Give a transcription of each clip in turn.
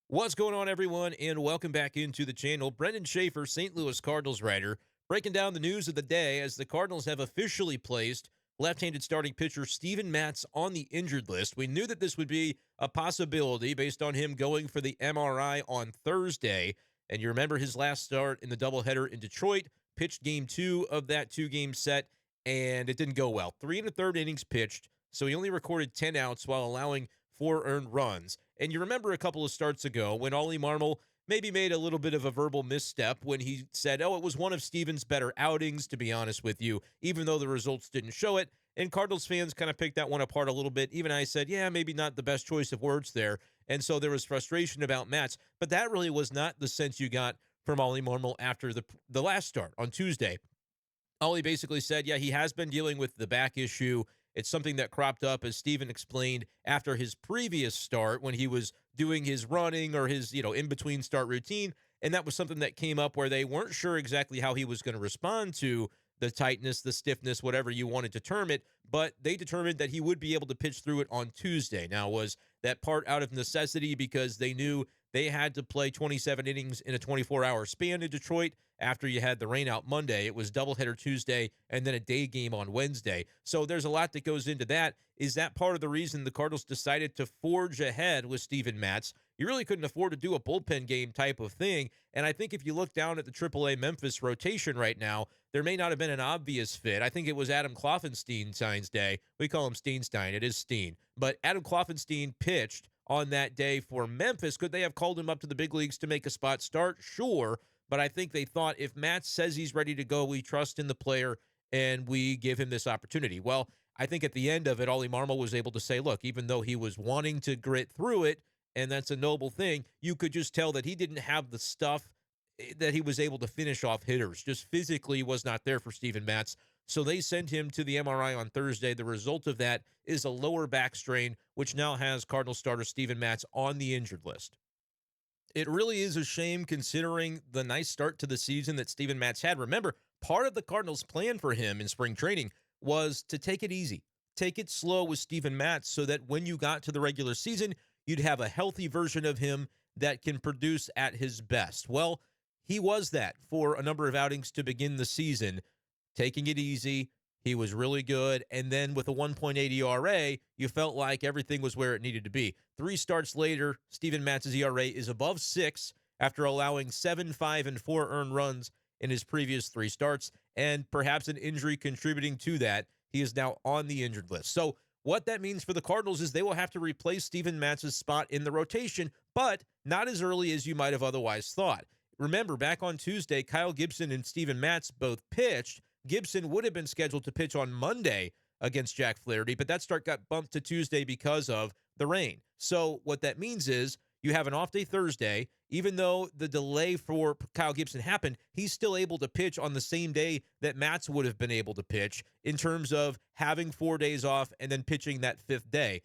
What's going on, everyone, and welcome back into the channel. Brenden Schaeffer, St. Louis Cardinals writer, breaking down the news of the day as the Cardinals have officially placed left-handed starting pitcher Steven Matz on the injured list. We knew that this would be a possibility based on him going for the MRI on Thursday. And you remember his last start in the doubleheader in Detroit, pitched game two of that two-game set, and it didn't go well. 3 1/3 innings pitched, so he only recorded 10 outs while allowing 4 earned runs. And you remember a couple of starts ago when Ollie Marmol maybe made a little bit of a verbal misstep when he said, oh, it was one of Steven's better outings, to be honest with you, even though the results didn't show it. And Cardinals fans kind of picked that one apart a little bit. Even I said, yeah, maybe not the best choice of words there. And so there was frustration about Matz. But that really was not the sense you got from Ollie Marmol after the last start on Tuesday. Ollie basically said, yeah, he has been dealing with the back issue. It's something that cropped up, as Steven explained, after his previous start when he was doing his running or his, in-between start routine. And that was something that came up where they weren't sure exactly how he was going to respond to the tightness, the stiffness, whatever you wanted to term it. But they determined that he would be able to pitch through it on Tuesday. Now, was that part out of necessity because they knew they had to play 27 innings in a 24-hour span in Detroit after you had the rain out Monday? It was doubleheader Tuesday and then a day game on Wednesday. So there's a lot that goes into that. Is that part of the reason the Cardinals decided to forge ahead with Steven Matz? You really couldn't afford to do a bullpen game type of thing. And I think if you look down at the AAA Memphis rotation right now, there may not have been an obvious fit. I think it was Adam Kloffenstein's day. We call him Steinstein. It is Steen. But Adam Kloffenstein pitched on that day for Memphis. Could they have called him up to the big leagues to make a spot start? Sure. But I think they thought if Matt says he's ready to go, we trust in the player and we give him this opportunity. Well, I think at the end of it, Ollie Marmol was able to say, look, even though he was wanting to grit through it, and that's a noble thing, you could just tell that he didn't have the stuff that he was able to finish off hitters. Just physically was not there for Steven Matz. So they sent him to the MRI on Thursday. The result of that is a lower back strain, which now has Cardinal starter Steven Matz on the injured list. It really is a shame considering the nice start to the season that Steven Matz had. Remember, part of the Cardinals' plan for him in spring training was to take it easy, take it slow with Steven Matz so that when you got to the regular season, you'd have a healthy version of him that can produce at his best. Well, he was that for a number of outings to begin the season, taking it easy. He was really good. And then with a 1.8 ERA, you felt like everything was where it needed to be. 3 starts later, Steven Matz's ERA is above 6 after allowing 7, 5, and 4 earned runs in his previous 3 starts. And perhaps an injury contributing to that, he is now on the injured list. So what that means for the Cardinals is they will have to replace Steven Matz's spot in the rotation, but not as early as you might have otherwise thought. Remember, back on Tuesday, Kyle Gibson and Steven Matz both pitched. Gibson would have been scheduled to pitch on Monday against Jack Flaherty, but that start got bumped to Tuesday because of the rain. So what that means is you have an off day Thursday. Even though the delay for Kyle Gibson happened, he's still able to pitch on the same day that Matz would have been able to pitch in terms of having 4 days off and then pitching that 5th day.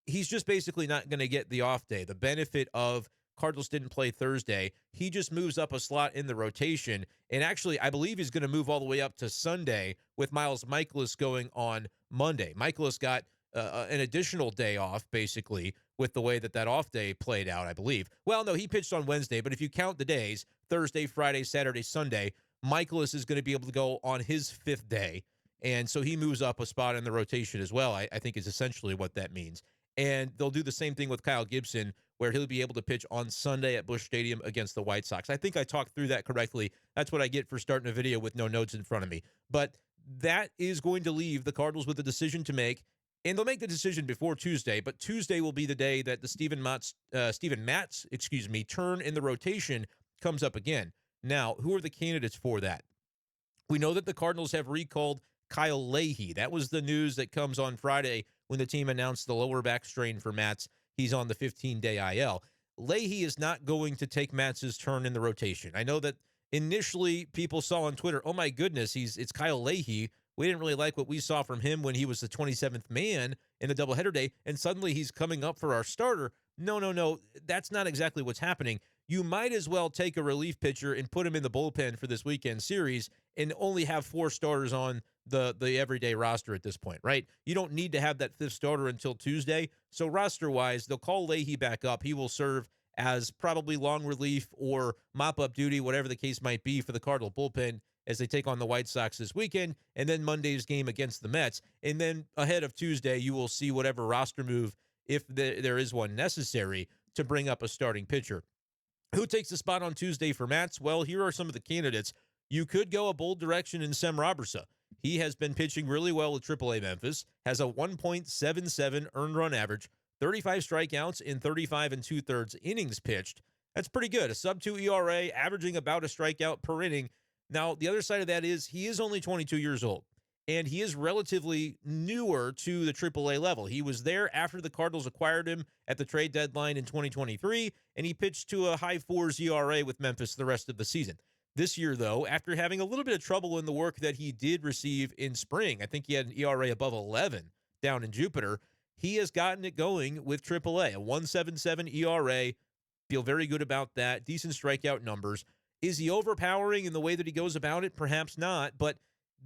He's just basically not going to get the off day. The benefit of Cardinals didn't play Thursday. He just moves up a slot in the rotation. And actually, I believe he's going to move all the way up to Sunday with Miles Michaelis going on Monday. Michaelis got an additional day off, basically, with the way that off day played out, I believe. Well, no, he pitched on Wednesday, but if you count the days, Thursday, Friday, Saturday, Sunday, Michaelis is going to be able to go on his 5th day. And so he moves up a spot in the rotation as well, I think is essentially what that means. And they'll do the same thing with Kyle Gibson, where he'll be able to pitch on Sunday at Busch Stadium against the White Sox. I think I talked through that correctly. That's what I get for starting a video with no notes in front of me. But that is going to leave the Cardinals with a decision to make, and they'll make the decision before Tuesday, but Tuesday will be the day that the Steven Matz turn in the rotation comes up again. Now, who are the candidates for that? We know that the Cardinals have recalled Kyle Leahy. That was the news that comes on Friday when the team announced the lower back strain for Matz. He's on the 15-day IL. Leahy is not going to take Matz's turn in the rotation. I know that initially people saw on Twitter, oh my goodness, it's Kyle Leahy. We didn't really like what we saw from him when he was the 27th man in the doubleheader day, and suddenly he's coming up for our starter. No. That's not exactly what's happening. You might as well take a relief pitcher and put him in the bullpen for this weekend series and only have 4 starters on the everyday roster at this point, right? You don't need to have that 5th starter until Tuesday. So roster-wise, they'll call Leahy back up. He will serve as probably long relief or mop-up duty, whatever the case might be for the Cardinal bullpen as they take on the White Sox this weekend, and then Monday's game against the Mets. And then ahead of Tuesday, you will see whatever roster move, if there is one necessary, to bring up a starting pitcher. Who takes the spot on Tuesday for Matz? Well, here are some of the candidates. You could go a bold direction in Sem Robberse. He has been pitching really well with AAA Memphis, has a 1.77 earned run average, 35 strikeouts in 35 and two-thirds innings pitched. That's pretty good. A sub-2 ERA, averaging about a strikeout per inning. Now, the other side of that is he is only 22 years old, and he is relatively newer to the AAA level. He was there after the Cardinals acquired him at the trade deadline in 2023, and he pitched to a high 4s ERA with Memphis the rest of the season. This year, though, after having a little bit of trouble in the work that he did receive in spring, I think he had an ERA above 11 down in Jupiter, he has gotten it going with AAA, a 1.77 ERA. Feel very good about that. Decent strikeout numbers. Is he overpowering in the way that he goes about it? Perhaps not, but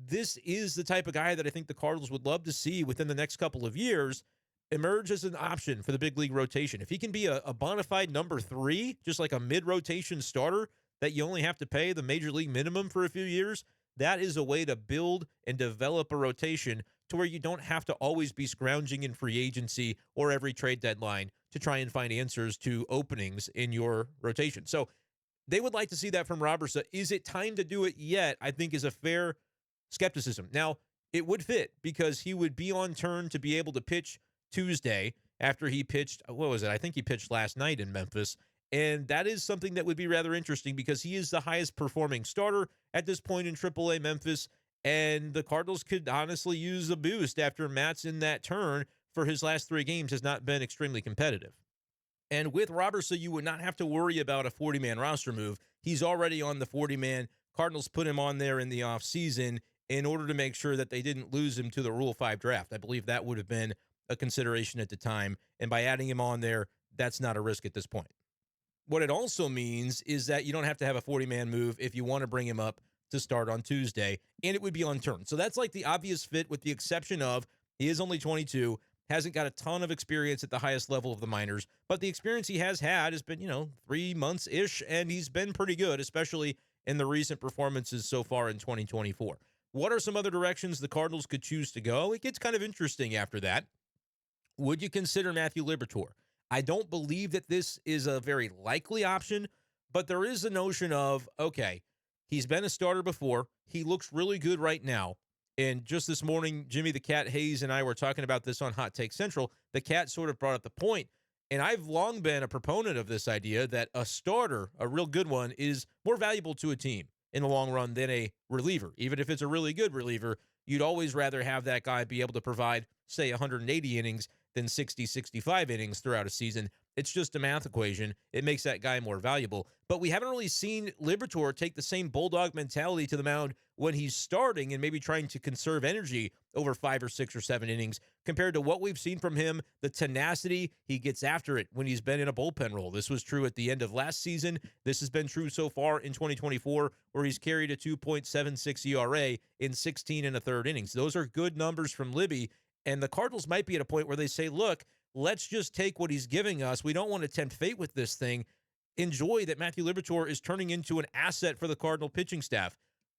this is the type of guy that I think the Cardinals would love to see within the next couple of years emerge as an option for the big league rotation. If he can be a bona fide number 3, just like a mid-rotation starter that you only have to pay the major league minimum for a few years, that is a way to build and develop a rotation to where you don't have to always be scrounging in free agency or every trade deadline to try and find answers to openings in your rotation. So they would like to see that from Robberse. Is it time to do it yet? I think is a fair skepticism. Now, it would fit because he would be on turn to be able to pitch Tuesday after he pitched, what was it? I think he pitched last night in Memphis. And that is something that would be rather interesting because he is the highest performing starter at this point in AAA Memphis. And the Cardinals could honestly use a boost after Matz in that turn for his last 3 games has not been extremely competitive. And with Robberse, you would not have to worry about a 40-man roster move. He's already on the 40-man. Cardinals put him on there in the offseason in order to make sure that they didn't lose him to the Rule 5 draft. I believe that would have been a consideration at the time. And by adding him on there, that's not a risk at this point. What it also means is that you don't have to have a 40-man move if you want to bring him up to start on Tuesday, and it would be on turn. So that's like the obvious fit with the exception of he is only 22, hasn't got a ton of experience at the highest level of the minors, but the experience he has had has been, 3 months-ish, and he's been pretty good, especially in the recent performances so far in 2024. What are some other directions the Cardinals could choose to go? It gets kind of interesting after that. Would you consider Matthew Liberatore? I don't believe that this is a very likely option, but there is a notion of, okay, he's been a starter before. He looks really good right now. And just this morning, Jimmy the Cat Hayes and I were talking about this on Hot Take Central. The Cat sort of brought up the point, and I've long been a proponent of this idea that a starter, a real good one, is more valuable to a team in the long run than a reliever. Even if it's a really good reliever, you'd always rather have that guy be able to provide, say, 180 innings than 60, 65 innings throughout a season. It's just a math equation. It makes that guy more valuable. But we haven't really seen Liberatore take the same bulldog mentality to the mound when he's starting and maybe trying to conserve energy over 5 or 6 or 7 innings compared to what we've seen from him, the tenacity. He gets after it when he's been in a bullpen role. This was true at the end of last season. This has been true so far in 2024, where he's carried a 2.76 ERA in 16 and a third innings. Those are good numbers from Libby. And the Cardinals might be at a point where they say, look, let's just take what he's giving us. We don't want to tempt fate with this thing. Enjoy that Matthew Liberatore is turning into an asset for the Cardinal pitching staff.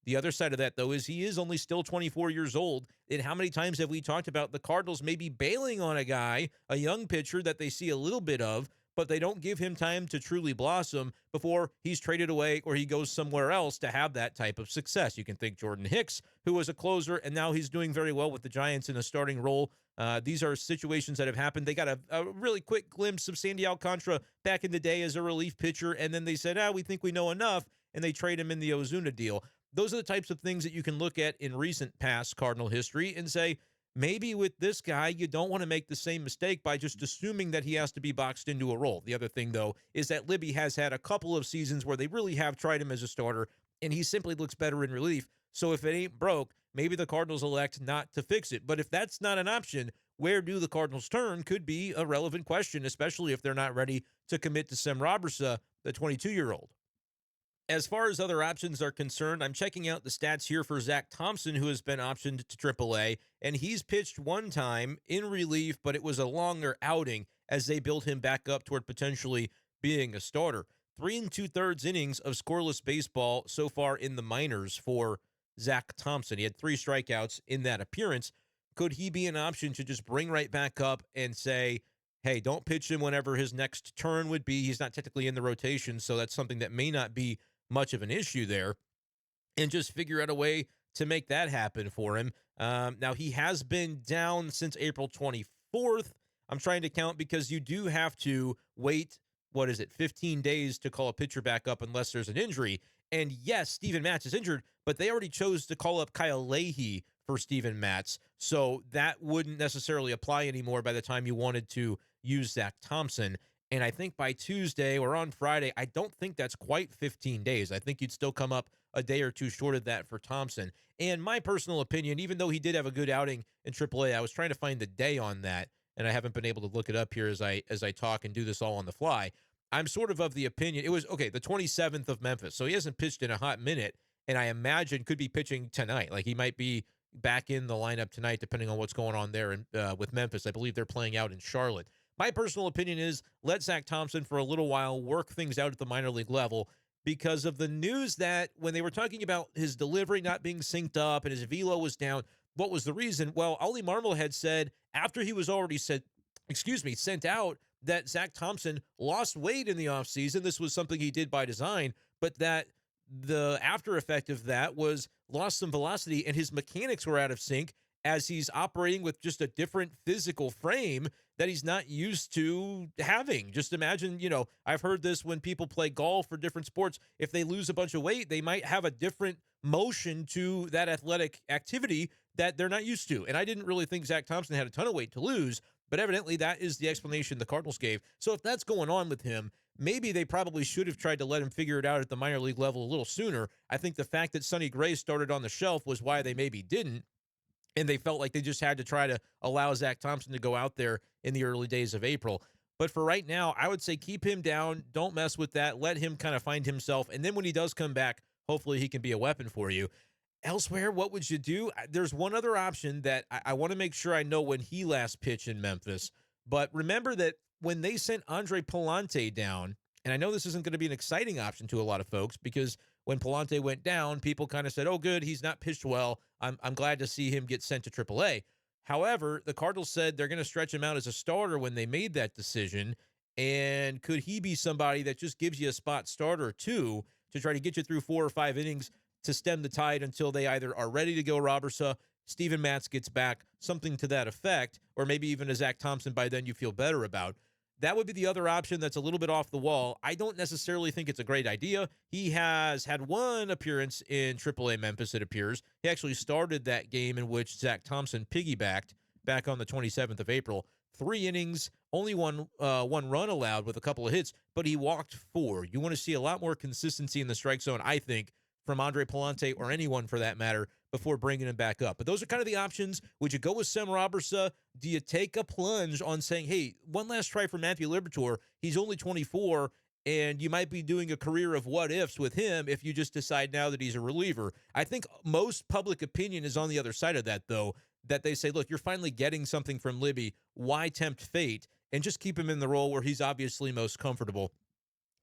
The other side of that, though, is he is only still 24 years old. And how many times have we talked about the Cardinals maybe bailing on a guy, a young pitcher that they see a little bit of, but they don't give him time to truly blossom before he's traded away or he goes somewhere else to have that type of success. You can think Jordan Hicks, who was a closer, and now he's doing very well with the Giants in a starting role. These are situations that have happened. They got a really quick glimpse of Sandy Alcantara back in the day as a relief pitcher, and then they said, we think we know enough, and they trade him in the Ozuna deal. Those are the types of things that you can look at in recent past Cardinal history and say, maybe with this guy, you don't want to make the same mistake by just assuming that he has to be boxed into a role. The other thing, though, is that Libby has had a couple of seasons where they really have tried him as a starter, and he simply looks better in relief. So if it ain't broke, maybe the Cardinals elect not to fix it. But if that's not an option, where do the Cardinals turn could be a relevant question, especially if they're not ready to commit to Sem Robberse, the 22-year-old. As far as other options are concerned, I'm checking out the stats here for Zach Thompson, who has been optioned to AAA, and he's pitched one time in relief, but it was a longer outing as they built him back up toward potentially being a starter. 3 2/3 innings of scoreless baseball so far in the minors for Zach Thompson. He had 3 strikeouts in that appearance. Could he be an option to just bring right back up and say, hey, don't pitch him whenever his next turn would be? He's not technically in the rotation, so that's something that may not be much of an issue there, and just figure out a way to make that happen for him. Now, he has been down since April 24th. I'm trying to count because you do have to wait, 15 days to call a pitcher back up unless there's an injury. And yes, Steven Matz is injured, but they already chose to call up Kyle Leahy for Steven Matz. So that wouldn't necessarily apply anymore by the time you wanted to use Zach Thompson. And I think by Tuesday or on Friday, I don't think that's quite 15 days. I think you'd still come up a day or two short of that for Thompson. And my personal opinion, even though he did have a good outing in AAA, I was trying to find the day on that, and I haven't been able to look it up here as I talk and do this all on the fly. I'm sort of the opinion, it was, the 27th of Memphis. So he hasn't pitched in a hot minute, and I imagine could be pitching tonight. Like, he might be back in the lineup tonight, depending on what's going on there with Memphis. I believe they're playing out in Charlotte. My personal opinion is let Zach Thompson for a little while work things out at the minor league level, because of the news that when they were talking about his delivery not being synced up and his velo was down, what was the reason? Well, Ollie Marmol had said after he was already sent out that Zach Thompson lost weight in the offseason. This was something he did by design, but that the after effect of that was lost some velocity and his mechanics were out of sync as he's operating with just a different physical frame that he's not used to having. Just imagine, I've heard this when people play golf or different sports. If they lose a bunch of weight, they might have a different motion to that athletic activity that they're not used to. And I didn't really think Zach Thompson had a ton of weight to lose, but evidently that is the explanation the Cardinals gave. So if that's going on with him, maybe they probably should have tried to let him figure it out at the minor league level a little sooner. I think the fact that Sonny Gray started on the shelf was why they maybe didn't. And they felt like they just had to try to allow Zach Thompson to go out there in the early days of April. But for right now, I would say keep him down. Don't mess with that. Let him kind of find himself. And then when he does come back, hopefully he can be a weapon for you. Elsewhere, what would you do? There's one other option that I want to make sure I know when he last pitched in Memphis. But remember that when they sent Andre Pallante down, and I know this isn't going to be an exciting option to a lot of folks, because when Pallante went down, people kind of said, oh, good, he's not pitched well. I'm glad to see him get sent to AAA. However, the Cardinals said they're going to stretch him out as a starter when they made that decision. And could he be somebody that just gives you a spot starter or two to try to get you through 4 or 5 innings to stem the tide until they either are ready to go Robberse, Steven Matz gets back, something to that effect, or maybe even a Zach Thompson by then you feel better about? That would be the other option that's a little bit off the wall. I don't necessarily think it's a great idea. He has had one appearance in AAA Memphis, it appears. He actually started that game in which Zach Thompson piggybacked back on the 27th of April. 3 innings, only one run allowed with a couple of hits, but he walked 4. You want to see a lot more consistency in the strike zone, I think, from Andre Pallante or anyone for that matter before bringing him back up. But those are kind of the options. Would you go with Sem Robberse? Do you take a plunge on saying, hey, one last try for Matthew Liberatore? He's only 24, and you might be doing a career of what-ifs with him if you just decide now that he's a reliever. I think most public opinion is on the other side of that, though, that they say, look, you're finally getting something from Libby. Why tempt fate? And just keep him in the role where he's obviously most comfortable.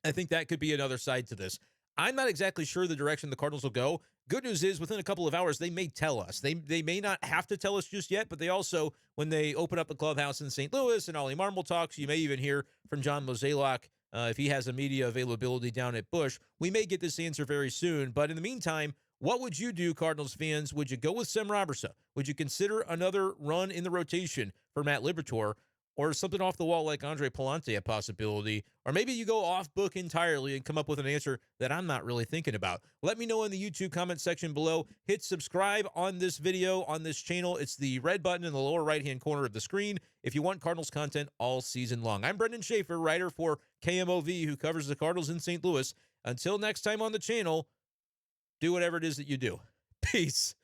I think that could be another side to this. I'm not exactly sure the direction the Cardinals will go. Good news is within a couple of hours, they may tell us. They may not have to tell us just yet, but they also, when they open up the clubhouse in St. Louis and Ollie Marmol talks, you may even hear from John Mozeliak if he has a media availability down at Busch. We may get this answer very soon. But in the meantime, what would you do, Cardinals fans? Would you go with Sem Robberse? Would you consider another run in the rotation for Matt Liberatore? Or something off the wall like Andre Pallante a possibility? Or maybe you go off book entirely and come up with an answer that I'm not really thinking about. Let me know in the YouTube comment section below. Hit subscribe on this video, on this channel. It's the red button in the lower right-hand corner of the screen if you want Cardinals content all season long. I'm Brenden Schaeffer, writer for KMOV, who covers the Cardinals in St. Louis. Until next time on the channel, do whatever it is that you do. Peace.